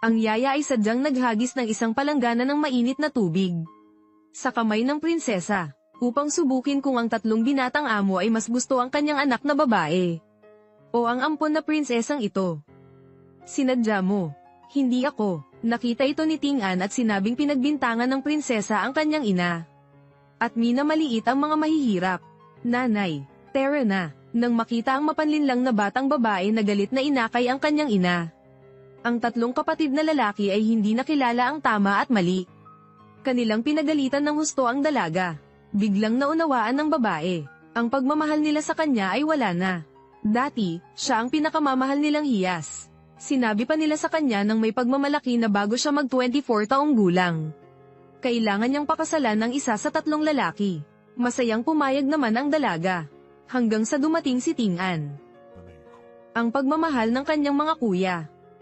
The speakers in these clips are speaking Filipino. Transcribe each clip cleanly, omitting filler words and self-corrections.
Ang yaya ay sadyang naghagis ng isang palanggana ng mainit na tubig sa kamay ng prinsesa, upang subukin kung ang tatlong binatang amo ay mas gusto ang kanyang anak na babae o ang ampon na prinsesang ito. Sinadya mo. Hindi ako. Nakita ito ni Ting-an at sinabing pinagbintangan ng prinsesa ang kanyang ina. At minamaliit ang mga mahihirap. Nanay, tera na. Nang makita ang mapanlinlang na batang babae na galit na inakay ang kanyang ina. Ang tatlong kapatid na lalaki ay hindi nakilala ang tama at mali. Kanilang pinagalitan ng husto ang dalaga. Biglang naunawaan ng babae. Ang pagmamahal nila sa kanya ay wala na. Dati, siya ang pinakamamahal nilang hiyas. Sinabi pa nila sa kanya nang may pagmamalaki na bago siya mag-24 taong gulang, kailangan niyang pakasalan ng isa sa tatlong lalaki. Masayang pumayag naman ang dalaga. Hanggang sa dumating si Ting-an. Ang pagmamahal ng kanyang mga kuya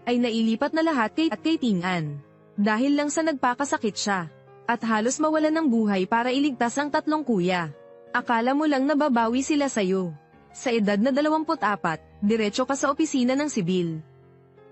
ay nailipat na lahat kay Ting-an. Dahil lang sa nagpakasakit siya. At halos mawalan ng buhay para iligtas ang tatlong kuya. Akala mo lang nababawi sila sayo. Sa edad na 24, diretso ka sa opisina ng sibil.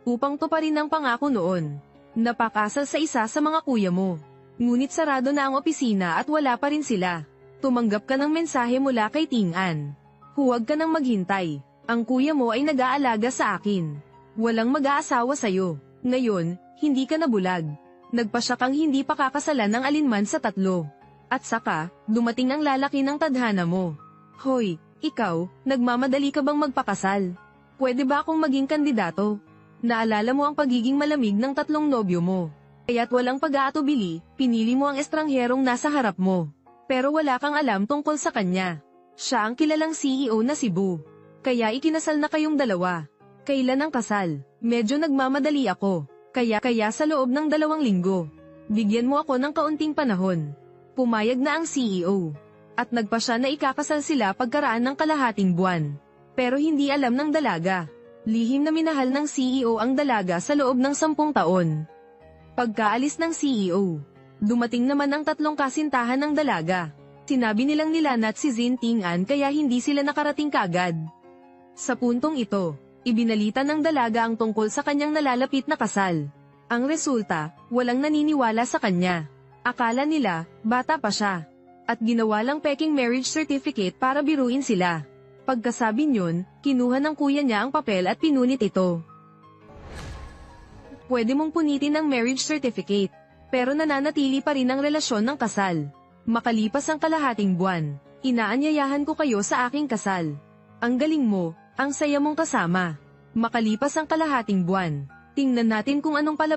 Upang tuparin ang pangako noon. Napakasal sa isa sa mga kuya mo. Ngunit sarado na ang opisina at wala pa rin sila. Tumanggap ka ng mensahe mula kay Ting-an. Huwag ka nang maghintay. Ang kuya mo ay nag-aalaga sa akin. Walang mag-aasawa sayo. Ngayon, hindi ka na bulag. Nagpasya kang hindi pa kakasalan ng alinman sa tatlo. At saka, dumating ang lalaki ng tadhana mo. Hoy, ikaw, nagmamadali ka bang magpakasal? Pwede ba akong maging kandidato? Naalala mo ang pagiging malamig ng tatlong nobyo mo. Kaya't walang pag-aatubili, pinili mo ang estrangherong nasa harap mo. Pero wala kang alam tungkol sa kanya. Siya ang kilalang CEO na si Boo. Kaya ikinasal na kayong dalawa. Kailan ang kasal? Medyo nagmamadali ako. Kaya sa loob ng 2 linggo, bigyan mo ako ng kaunting panahon. Pumayag na ang CEO. At nagpa siya na ikakasal sila pagkaraan ng kalahating buwan. Pero hindi alam ng dalaga. Lihim na minahal ng CEO ang dalaga sa loob ng 10 taon. Pagkaalis ng CEO, dumating naman ang tatlong kasintahan ng dalaga. Sinabi nilang nilanat si Zin Ting-an kaya hindi sila nakarating kaagad. Sa puntong ito, ibinalita ng dalaga ang tungkol sa kanyang nalalapit na kasal. Ang resulta, walang naniniwala sa kanya. Akala nila, bata pa siya. At ginawa lang peking marriage certificate para biruin sila. Pagkasabi niyon, kinuha ng kuya niya ang papel at pinunit ito. Pwede mong punitin ang marriage certificate, pero nananatili pa rin ang relasyon ng kasal. Makalipas ang kalahating buwan, inaanyayahan ko kayo sa aking kasal. Ang galing mo, ang saya mong kasama. Makalipas ang kalahating buwan, tingnan natin kung anong